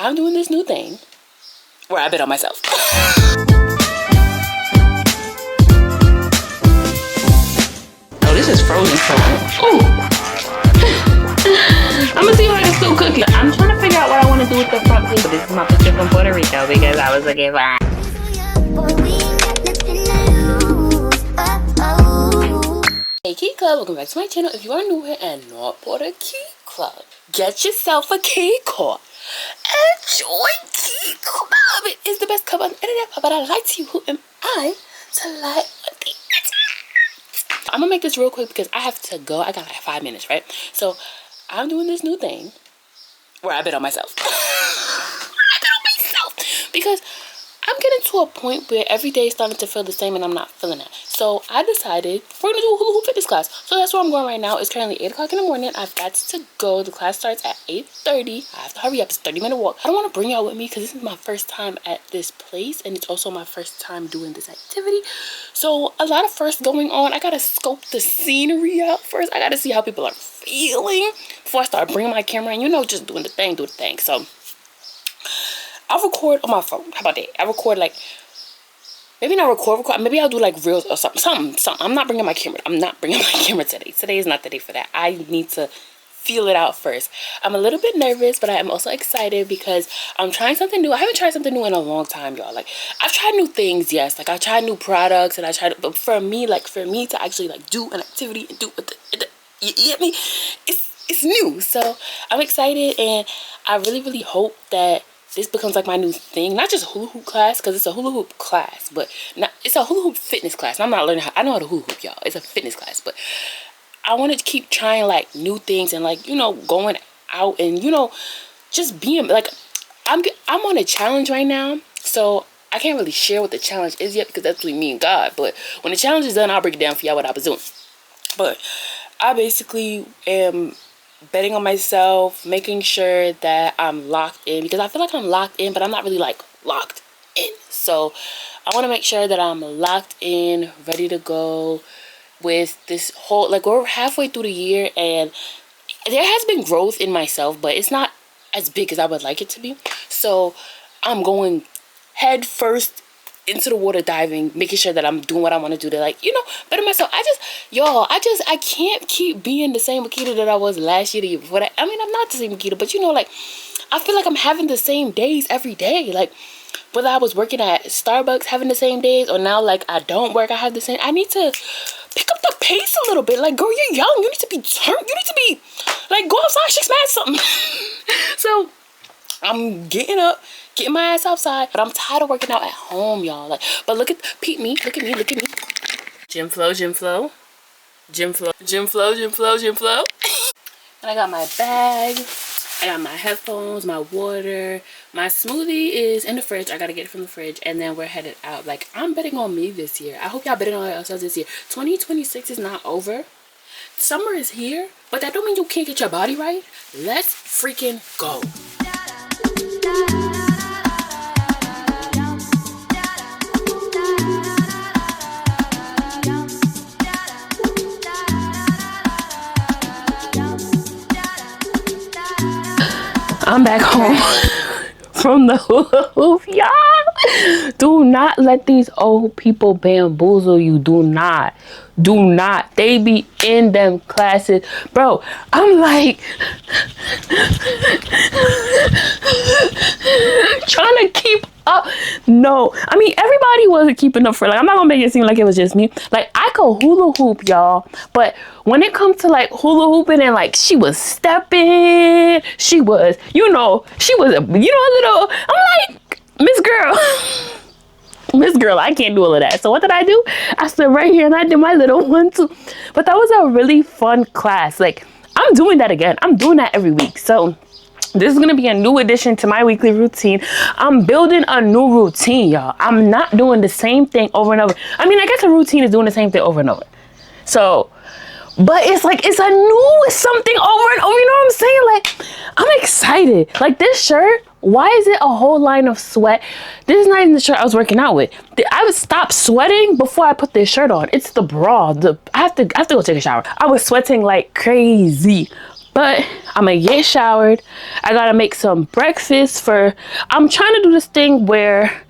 I'm doing this new thing where I bet on myself. Oh, this is frozen. Ooh. I'm gonna see if I can still cook it. I'm trying to figure out what I want to do with the front piece. This is my picture from Puerto Rico because I was looking for. Hey KeClub, welcome back to my channel. If you are new here and not part of KeClub, get yourself a KeClub. Enjoy KeClub. It is the best club on the internet, but I lie to you. Who am I to lie on the internet? I'm gonna make this real quick because I have to go. I got like 5 minutes, right? So I'm doing this new thing where I bet on myself. I bet on myself because I'm getting to a point where every day is starting to feel the same and I'm not feeling it. So I decided we're going to do a hula hoop fitness class. So that's where I'm going right now. It's currently 8 o'clock in the morning. I've got to go. The class starts at 8:30. I have to hurry up. It's a 30-minute walk. I don't want to bring y'all with me because this is my first time at this place. And it's also my first time doing this activity. So a lot of firsts going on. I got to scope the scenery out first. I got to see how people are feeling before I start bringing my camera. And you know, just doing the thing, do the thing. So I'll record on my phone. How about that? I record like, maybe not record. Maybe I'll do like reels or something. I'm not bringing my camera. I'm not bringing my camera today. Today is not the day for that. I need to feel it out first. I'm a little bit nervous, but I am also excited because I'm trying something new. I haven't tried something new in a long time, y'all. Like, I've tried new things, yes. Like, I tried new products and I tried, but for me to actually like do an activity and do what you get me? It's new. So I'm excited and I really hope that this becomes like my new thing. Not just hula hoop class, because it's a hula hoop class, but it's a hula hoop fitness class. And I'm not learning I know how to hula hoop, y'all. It's a fitness class, but I want to keep trying like new things and like, you know, going out and, you know, just being like, I'm on a challenge right now. So I can't really share what the challenge is yet because that's between me and God. But when the challenge is done, I'll break it down for y'all what I was doing. But I basically am betting on myself, making sure that I'm locked in because I feel like I'm locked in, but I'm not really like locked in. So I want to make sure that I'm locked in, ready to go with this whole, like, we're halfway through the year and there has been growth in myself, but it's not as big as I would like it to be. So I'm going head first into the water diving, making sure that I'm doing what I want to do to, like, you know, better myself. I can't keep being the same Makita that I was last year, the year before that. I mean, I'm not the same Makita, but you know, like, I feel like I'm having the same days every day. Like, whether I was working at Starbucks having the same days or now, like, I don't work, I have the same. I need to pick up the pace a little bit. Like, girl, you're young. You need to be turned. You need to be, like, go outside, shake smash something. So I'm getting up, getting my ass outside, but I'm tired of working out at home, y'all. Like, but look at me. Gym flow. And I got my bag. I got my headphones, my water. My smoothie is in the fridge. I gotta get it from the fridge, and then we're headed out. Like, I'm betting on me this year. I hope y'all betting on yourselves this year. 2026 is not over. Summer is here, but that don't mean you can't get your body right. Let's freaking go. I'm back home from the hula-hoop, y'all. Do not let these old people bamboozle you. Do not. They be in them classes. Bro, I'm like trying to keep up. No, I mean, everybody wasn't keeping up for, like, I'm not gonna make it seem like it was just me. Like, I could hula hoop, y'all, but when it comes to like hula hooping and like she was stepping, she was, you know, she was a, you know, a little, I'm like, Miss Girl, I can't do all of that. So what did I do? I stood right here and I did my little 1, 2. But that was a really fun class. Like, I'm doing that again. I'm doing that every week. So this is going to be a new addition to my weekly routine. I'm building a new routine, y'all. I'm not doing the same thing over and over. I mean, I guess a routine is doing the same thing over and over. So, but it's like, it's a new something over and over. You know what I'm saying? Like, I'm excited. Like, this shirt, why is it a whole line of sweat? This is not even the shirt I was working out with. I would stop sweating before I put this shirt on. It's the bra. I have to go take a shower. I was sweating like crazy. But I'm gonna get showered. I gotta make some breakfast I'm trying to do this thing where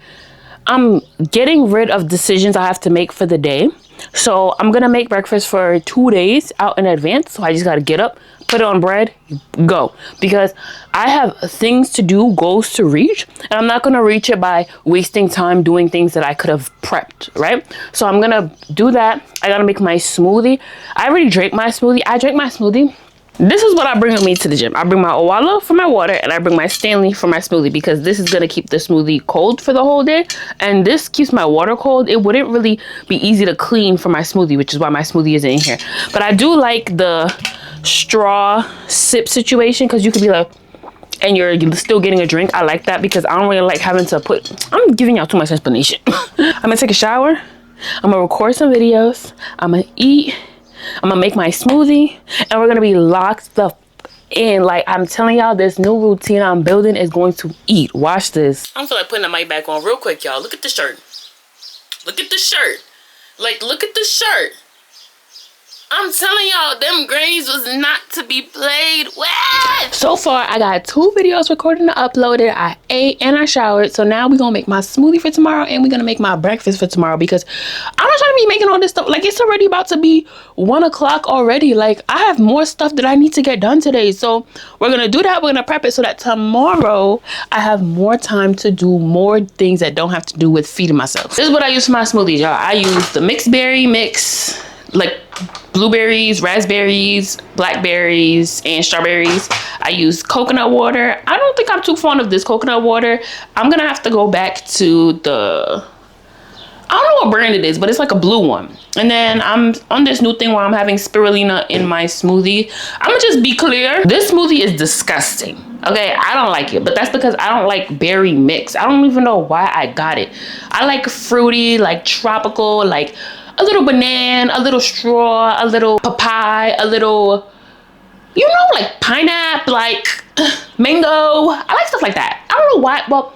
I'm getting rid of decisions I have to make for the day. So I'm gonna make breakfast for 2 days out in advance. So I just gotta get up, put it on bread, go. Because I have things to do, goals to reach, and I'm not gonna reach it by wasting time doing things that I could have prepped, right? So I'm gonna do that. I gotta make my smoothie. I already drank my smoothie. I drank my smoothie. This is what I bring with me to the gym. I bring my Owala for my water, and I bring my Stanley for my smoothie, because this is going to keep the smoothie cold for the whole day, and this keeps my water cold. It wouldn't really be easy to clean for my smoothie, which is why my smoothie isn't in here. But I do like the straw sip situation, because you could be like, and you're still getting a drink. I like that, because I don't really like having to I'm giving y'all too much explanation. I'm going to take a shower. I'm going to record some videos. I'm going to eat. I'm gonna make my smoothie, and we're gonna be locked the in. Like, I'm telling y'all, this new routine I'm building is going to eat. Watch this. I'm feel like putting the mic back on real quick, y'all. Look at the shirt. Look at the shirt. Like, look at the shirt. I'm telling y'all, them grains was not to be played with. So far, I got 2 videos recorded and uploaded. I ate and I showered. So now we're going to make my smoothie for tomorrow, and we're going to make my breakfast for tomorrow, because I'm not trying to be making all this stuff. Like, it's already about to be 1 o'clock already. Like, I have more stuff that I need to get done today. So we're going to do that. We're going to prep it so that tomorrow I have more time to do more things that don't have to do with feeding myself. This is what I use for my smoothies, y'all. I use the mixed berry mix, like blueberries, raspberries, blackberries, and strawberries. I use coconut water. I don't think I'm too fond of this coconut water. I'm gonna have to go back to I don't know what brand it is, but it's like a blue one. And then I'm on this new thing where I'm having spirulina in my smoothie. I'm gonna just be clear, this smoothie is disgusting. Okay, I don't like it, but that's because I don't like berry mix. I don't even know why I got it. I like fruity, like tropical, like a little banana, a little straw, a little papaya, a little, you know, like pineapple, like mango. I like stuff like that. I don't know why. Well,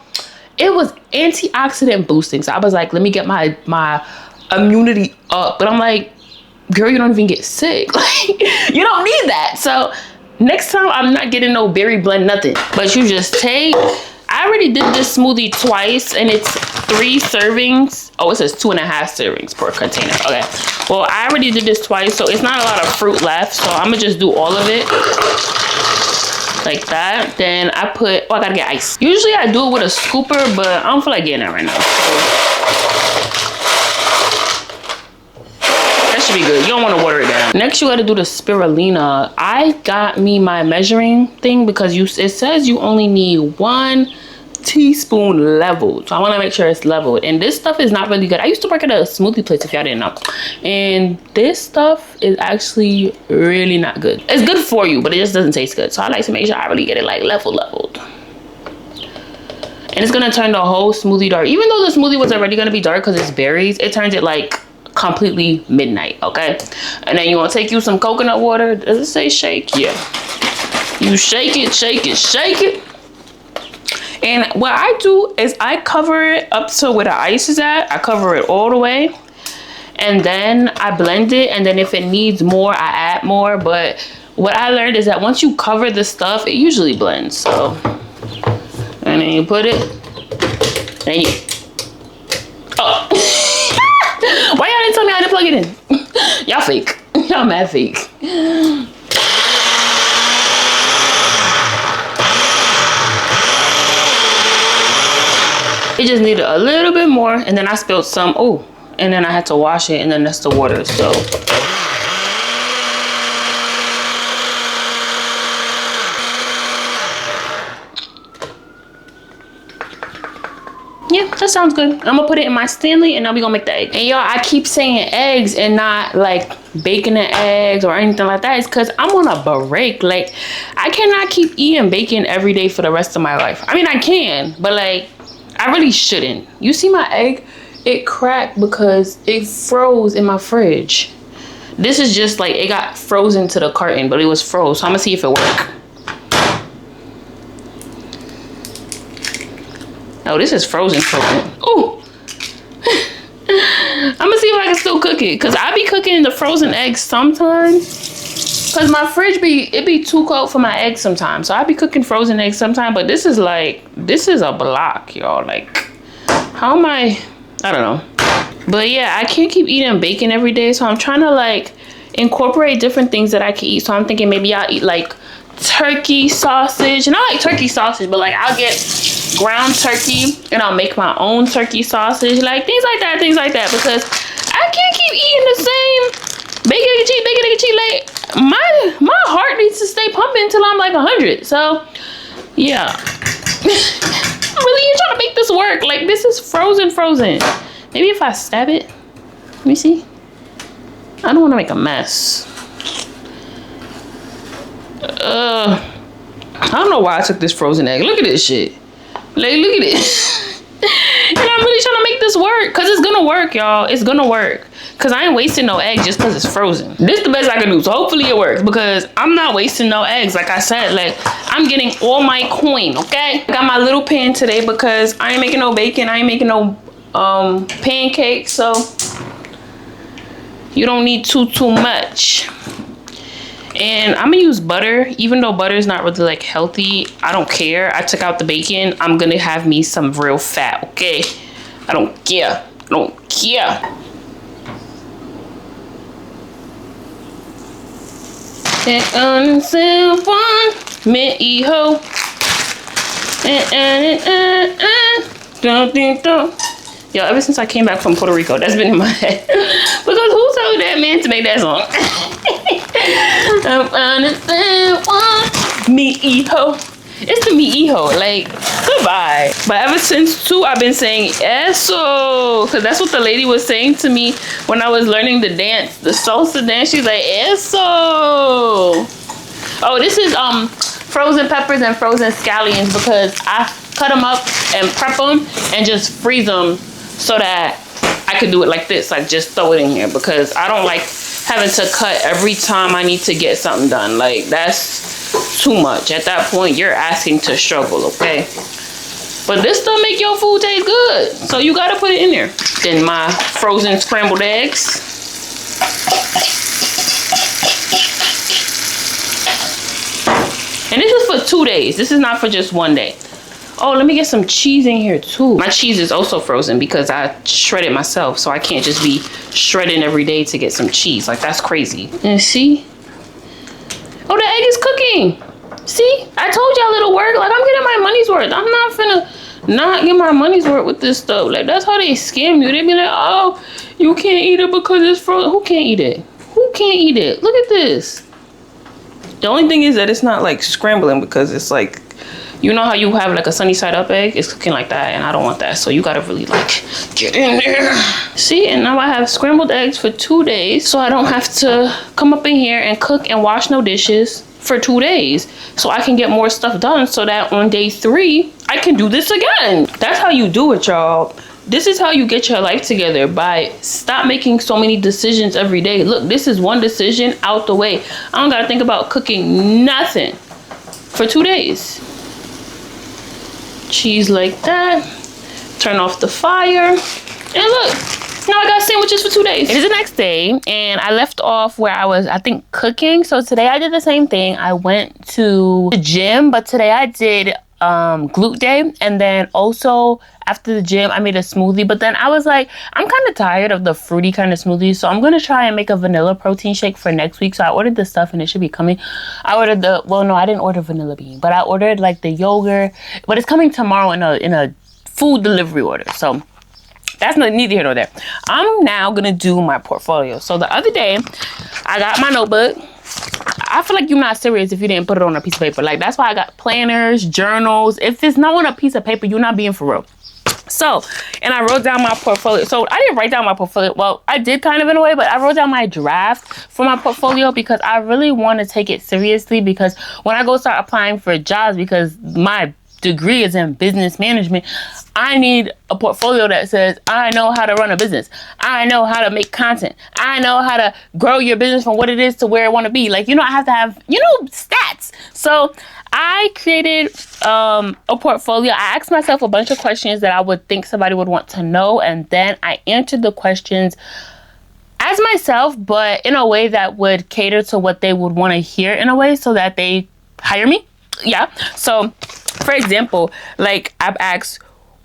it was antioxidant boosting. So I was like, let me get my immunity up. But I'm like, girl, you don't even get sick. Like, you don't need that. So next time I'm not getting no berry blend, nothing. But you just take, I already did this smoothie twice, and it's 3 servings. Oh, it says 2.5 servings per container. Okay. Well, I already did this twice, so it's not a lot of fruit left. So I'm gonna just do all of it like that. Then I put, oh, I gotta get ice. Usually I do it with a scooper, but I don't feel like getting it right now. That should be good. You don't want to water it down. Next, you got to do the spirulina. I got me my measuring thing, because it says you only need 1 teaspoon leveled. So I want to make sure it's leveled. And this stuff is not really good. I used to work at a smoothie place, if y'all didn't know. And this stuff is actually really not good. It's good for you, but it just doesn't taste good. So I like to make sure I really get it like leveled. And it's going to turn the whole smoothie dark. Even though the smoothie was already going to be dark because it's berries, it turns it like completely midnight. Okay. And then you want to take you some coconut water. Does it say shake? Yeah. You shake it, shake it, shake it. And what I do is I cover it up to where the ice is at. I cover it all the way. And then I blend it. And then if it needs more, I add more. But what I learned is that once you cover the stuff, it usually blends. So, and then you put it. And you, oh. Why y'all didn't tell me how to plug it in? Y'all fake. Y'all mad fake. It just needed a little bit more, and then I spilled some. Oh, and then I had to wash it, and then that's the water. So yeah, that sounds good. I'm gonna put it in my Stanley, and now we gonna make the egg. And y'all, I keep saying eggs and not like bacon and eggs or anything like that. It's because I'm on a break. Like, I cannot keep eating bacon every day for the rest of my life. I mean, I can, but like, I really shouldn't. You see my egg? It cracked because it froze in my fridge. This is just like, it got frozen to the carton, but it was froze. So I'm gonna see if it works. Oh, this is frozen. Ooh. I'm gonna see if I can still cook it, because I be cooking the frozen eggs sometimes. Cause my fridge be too cold for my eggs sometimes. So I be cooking frozen eggs sometimes, but this is a block, y'all. Like, how am I don't know. But yeah, I can't keep eating bacon every day, so I'm trying to like incorporate different things that I can eat. So I'm thinking maybe I'll eat like turkey sausage, and I like turkey sausage, but like I'll get ground turkey and I'll make my own turkey sausage, like things like that, because I can't keep eating the same bacon, egg, cheese. Like my heart needs to stay pumping until I'm like 100. So yeah. I'm really trying to make this work. Like, this is frozen. Maybe if I stab it. Let me see. I don't want to make a mess. I don't know why I took this frozen egg. Look at this shit. Like, look at it. And I'm really trying to make this work. Because it's going to work, y'all. It's going to work. Because I ain't wasting no eggs just because it's frozen. This is the best I can do. So hopefully it works. Because I'm not wasting no eggs. Like I said, like, I'm getting all my coin, okay? I got my little pan today because I ain't making no bacon. I ain't making no pancakes. So you don't need too much. And I'm gonna use butter. Even though butter is not really like healthy, I don't care. I took out the bacon. I'm gonna have me some real fat, okay? I don't care. Me hijo. Yo, ever since I came back from Puerto Rico, that's been in my head. Because who told that man to make that song? Me hijo. It's the me hijo. Like, goodbye. But ever since too, I've been saying eso. Because that's what the lady was saying to me when I was learning the dance, the salsa dance. She's like, eso. Oh, this is frozen peppers and frozen scallions because I cut them up and prep them and just freeze them so that I could do it like this. Like, just throw it in here because I don't like having to cut every time I need to get something done. Like, that's too much. At that point, you're asking to struggle, okay? But this still make your food taste good. So you gotta put it in there. Then my frozen scrambled eggs. And this is for 2 days. This is not for just 1 day. Oh, let me get some cheese in here too. My cheese is also frozen because I shred it myself. So I can't just be shredding every day to get some cheese. Like, that's crazy. And see? Oh, the egg is cooking. See? I told y'all it'll work. Like, I'm getting my money's worth. I'm not finna not get my money's worth with this stuff. Like, that's how they scam you. They be like, oh, you can't eat it because it's frozen. Who can't eat it? Who can't eat it? Look at this. The only thing is that it's not like scrambling because it's like, you know how you have like a sunny side up egg? It's cooking like that and I don't want that. So you gotta really like get in there. See, and now I have scrambled eggs for 2 days. So I don't have to come up in here and cook and wash no dishes for 2 days. So I can get more stuff done so that on day 3, I can do this again. That's how you do it, y'all. This is how you get your life together, by stop making so many decisions every day. Look, this is one decision out the way. I don't gotta think about cooking nothing for 2 days. Cheese like that. Turn off the fire. And look, now I got sandwiches for 2 days. It is the next day, and I left off where I was, I think, cooking. So today I did the same thing. I went to the gym, but today I did glute day, and then also after the gym I made a smoothie. But then I was like, I'm kind of tired of the fruity kind of smoothies, so I'm gonna try and make a vanilla protein shake for next week. So I ordered the stuff and it should be coming. I ordered the, well, no, I didn't order vanilla bean, but I ordered like the yogurt, but it's coming tomorrow in a food delivery order. So that's neither here nor there. I'm now gonna do my portfolio. So the other day I got my notebook. I feel like you're not serious if you didn't put it on a piece of paper. Like, that's why I got planners, journals. If it's not on a piece of paper, you're not being for real. So, and I wrote down my portfolio. So I didn't write down my portfolio. Well, I did kind of in a way, but I wrote down my draft for my portfolio because I really want to take it seriously, because when I go start applying for jobs, because my degree is in business management, I need a portfolio that says, I know how to run a business. I know how to make content. I know how to grow your business from what it is to where I want to be. Like, you know, I have to have, you know, stats. So I created a portfolio. I asked myself a bunch of questions that I would think somebody would want to know. And then I answered the questions as myself, but in a way that would cater to what they would want to hear in a way so that they hire me. Yeah. So for example, like I've asked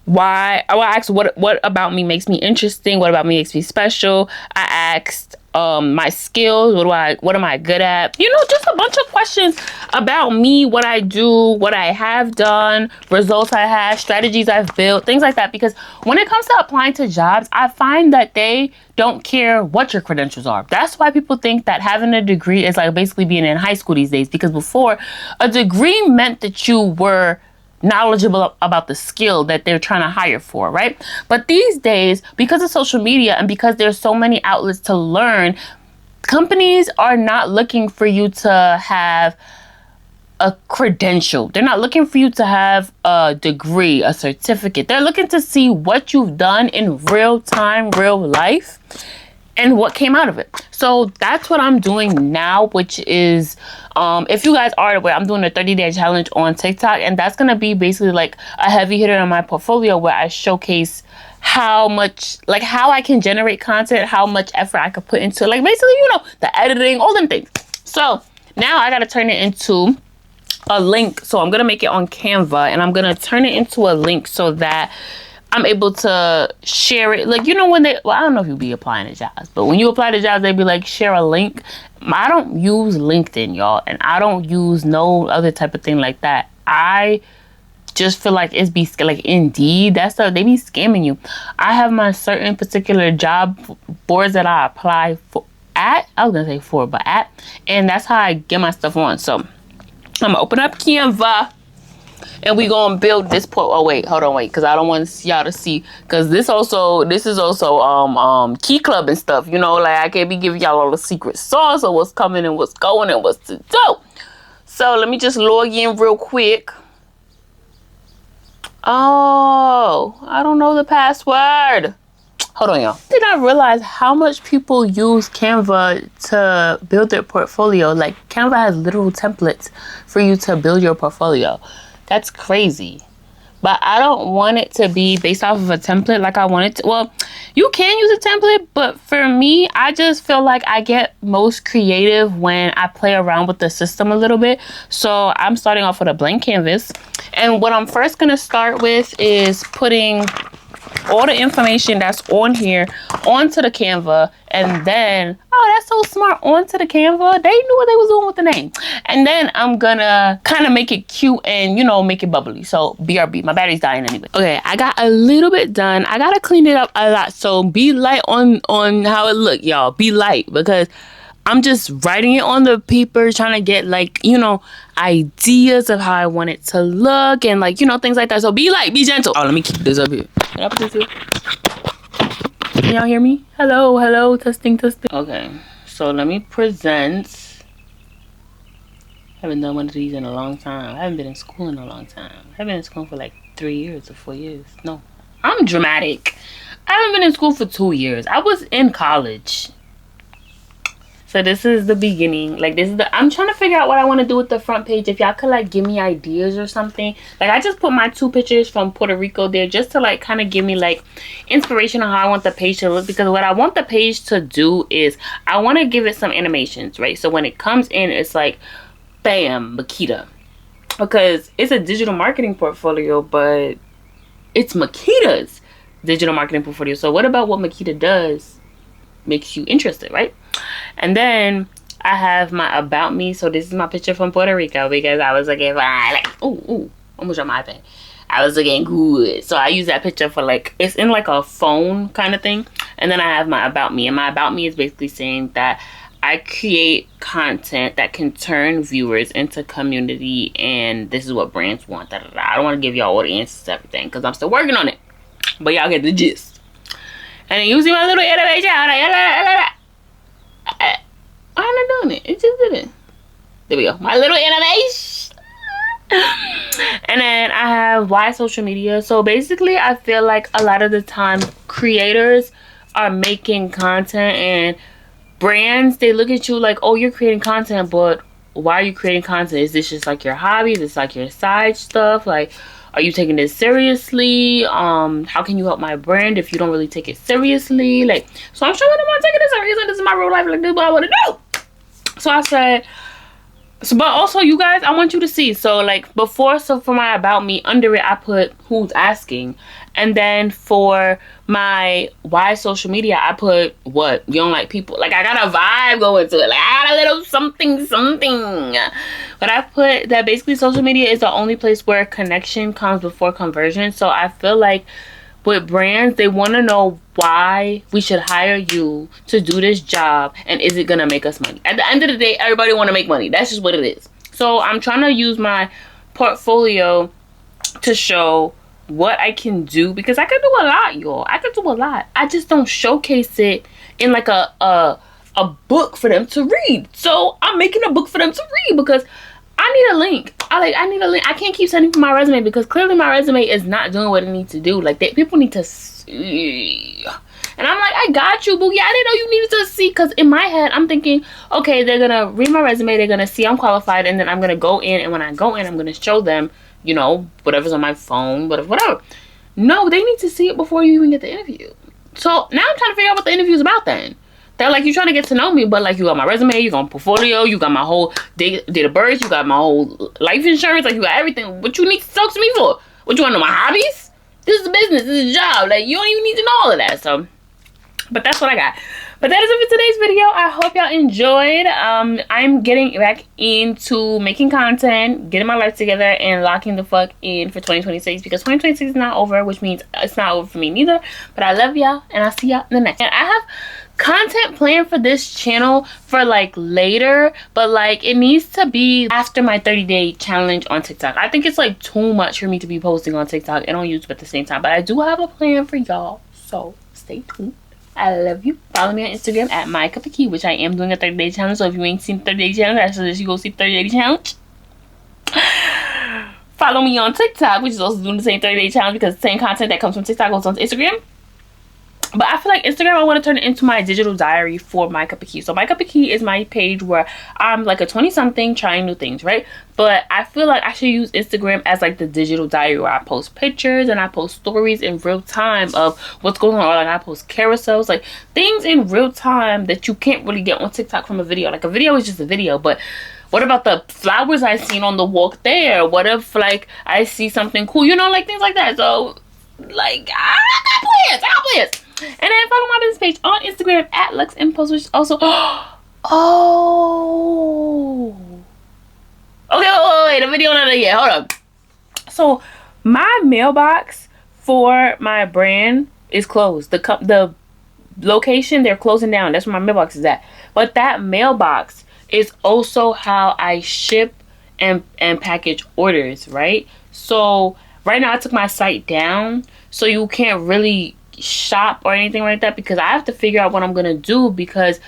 I asked what about me makes me interesting, what about me makes me special. I asked my skills, what am I good at, you know, just a bunch of questions about me, what I do, what I have done, results I have, strategies I've built, things like that. Because when it comes to applying to jobs, I find that they don't care what your credentials are. That's why people think that having a degree is like basically being in high school these days, because before, a degree meant that you were knowledgeable about the skill that they're trying to hire for, right? But these days, because of social media and because there's so many outlets to learn, companies are not looking for you to have a credential. They're not looking for you to have a degree, a certificate. They're looking to see what you've done in real time, real life, and what came out of it. So that's what I'm doing now, which is, if you guys are aware, I'm doing a 30-day challenge on TikTok, and that's going to be basically like a heavy hitter in my portfolio where I showcase how I can generate content, how much effort I could put into, like, basically, you know, the editing, all them things. So now I got to turn it into a link. So I'm going to make it on Canva, and I'm going to turn it into a link so that I'm able to share it. Like, you know, when I don't know if you be applying to jobs, but when you apply to jobs, they be like, share a link. I don't use LinkedIn, y'all, and I don't use no other type of thing like that. I just feel like it's like Indeed, that stuff, they be scamming you. I have my certain particular job boards that I apply at, and that's how I get my stuff on. So I'm gonna open up Canva. And we gonna build this hold on, because I don't want y'all to see, because this is also KeClub and stuff, you know, like I can't be giving y'all all the secret sauce of what's coming and what's going and what's to do. So let me just log in real quick. Oh, I don't know the password. Hold on, y'all. Did I realize how much people use Canva to build their portfolio? Like, Canva has literal templates for you to build your portfolio. That's crazy. But I don't want it to be based off of a template like I want it to. Well, you can use a template, but for me, I just feel like I get most creative when I play around with the system a little bit. So I'm starting off with a blank canvas. And what I'm first going to start with is putting all the information that's on here onto the Canva, and then, oh, that's so smart, onto the Canva. They knew what they was doing with the name. And then I'm gonna kind of make it cute and, you know, make it bubbly. So BRB, my battery's dying anyway. Okay, I got a little bit done. I gotta clean it up a lot, so be light on how it look, y'all. Be light, because I'm just writing it on the paper, trying to get, like, you know, ideas of how I want it to look and, like, you know, things like that. So be light, be gentle. Oh, let me keep this up here. Can I put this here? Can y'all hear me? Hello, testing. Okay, so let me present. I haven't done one of these in a long time. I haven't been in school in a long time. I've been in school for like 3 years or 4 years. No, I'm dramatic. I haven't been in school for 2 years. I was in college. So this is the beginning. Like, I'm trying to figure out what I want to do with the front page. If y'all could, like, give me ideas or something. Like, I just put my 2 pictures from Puerto Rico there just to, like, kind of give me, like, inspiration on how I want the page to look. Because what I want the page to do is I want to give it some animations, right? So when it comes in, it's like, bam, Makita. Because it's a digital marketing portfolio, but it's Makita's digital marketing portfolio. So what about what Makita does makes you interested, right? And then I have my about me. So this is my picture from Puerto Rico, because I was looking for, like, ooh, almost on my iPad. I was looking good. So I use that picture for, like, it's in like a phone kind of thing. And then I have my about me. And my about me is basically saying that I create content that can turn viewers into community, and this is what brands want. I don't want to give y'all all the answers to everything because I'm still working on it. But y'all get the gist. And then you see my little animation. I'm not doing it. It just did it. There we go. My little animation. And then I have why social media. So basically, I feel like a lot of the time creators are making content, and brands, they look at you like, oh, you're creating content, but why are you creating content? Is this just like your hobby? Is this like your side stuff? Like, are you taking this seriously? How can you help my brand if you don't really take it seriously? Like, so I'm showing them I'm taking it seriously. This is my real life. Like, this is what I want to do. So I said, so, but also you guys, I want you to see. So like before, so for my about me, under it I put who's asking, and then for my why social media I put what you don't like people. Like I got a vibe going to it. Like I got a little something. But I put that basically social media is the only place where connection comes before conversion. So I feel like with brands, they want to know why we should hire you to do this job, and is it gonna make us money? At the end of the day, everybody want to make money. That's just what it is. So I'm trying to use my portfolio to show what I can do, because I can do a lot, y'all. I can do a lot. I just don't showcase it in like a book for them to read. So I'm making a book for them to read, because I need a link. I need a link. I can't keep sending for my resume, because clearly my resume is not doing what it needs to do. Like, people need to see. And I'm like, I got you, boo. Yeah, I didn't know you needed to see, because in my head, I'm thinking, okay, they're going to read my resume. They're going to see I'm qualified, and then I'm going to go in. And when I go in, I'm going to show them, you know, whatever's on my phone, whatever. No, they need to see it before you even get the interview. So now I'm trying to figure out what the interview is about then. They're like, you're trying to get to know me, but like, you got my resume, you got my portfolio, you got my whole date of birth, you got my whole life insurance, like you got everything. What you need to talk to me for? What, you want to know my hobbies? This is a business, this is a job. Like, you don't even need to know all of that. So, but that's what I got. But that is it for today's video. I hope y'all enjoyed. I'm getting back into making content, getting my life together, and locking the fuck in for 2026, because 2026 is not over, which means it's not over for me neither. But I love y'all, and I'll see y'all in the next. And I have content planned for this channel for like later, but like it needs to be after my 30-day challenge on TikTok. I think it's like too much for me to be posting on TikTok and on YouTube at the same time, but I do have a plan for y'all, so stay tuned. I love you. Follow me on Instagram at mycupofke, which I am doing a 30-day challenge. So if you ain't seen 30-day challenge, I suggest you go see 30-day challenge. Follow me on TikTok, which is also doing the same 30-day challenge, because the same content that comes from TikTok goes on to Instagram. But I feel like Instagram, I want to turn it into my digital diary for My Cup of Key. So My Cup of Key is my page where I'm like a 20-something trying new things, right? But I feel like I should use Instagram as like the digital diary, where I post pictures and I post stories in real time of what's going on. Or like I post carousels, like things in real time that you can't really get on TikTok from a video. Like a video is just a video, but what about the flowers I seen on the walk there? What if like I see something cool, you know, like things like that. So like I got plans. And then follow my business page on Instagram at luxempulse, which is also okay, wait, the video not yet. Hold up. So my mailbox for my brand is closed. The location, they're closing down. That's where my mailbox is at. But that mailbox is also how I ship and package orders, right? So right now I took my site down, so you can't really shop or anything like that, because I have to figure out what I'm gonna do, because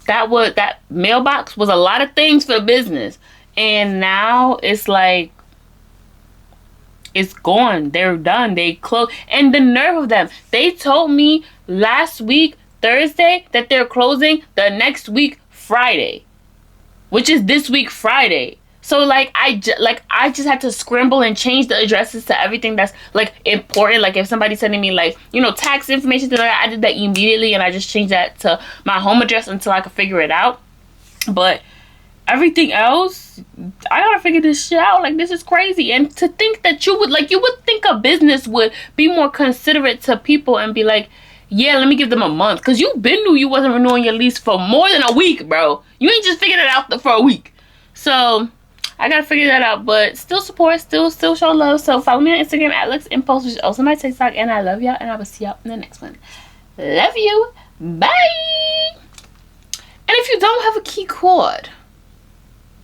that mailbox was a lot of things for the business, and now it's like it's gone. They're done. They closed. And the nerve of them, they told me last week Thursday that they're closing the next week Friday, which is this week Friday. So like I just had to scramble and change the addresses to everything that's like important. Like if somebody's sending me like, you know, tax information, I did that immediately, and I just changed that to my home address until I could figure it out. But everything else, I gotta figure this shit out. Like, this is crazy. And to think that you would think a business would be more considerate to people and be like, yeah, let me give them a month, because you been knew you wasn't renewing your lease for more than a week, bro. You ain't just figured it out for a week. So I gotta figure that out, but still support, still show love. So follow me on Instagram at luxempulse, which is also my TikTok, and I love y'all, and I will see y'all in the next one. Love you. Bye. And if you don't have a key cord,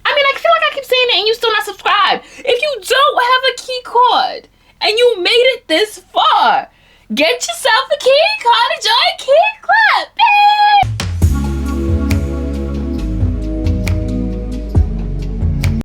I mean, I feel like I keep saying it and you still not subscribed. If you don't have a key cord and you made it this far, get yourself a key card and join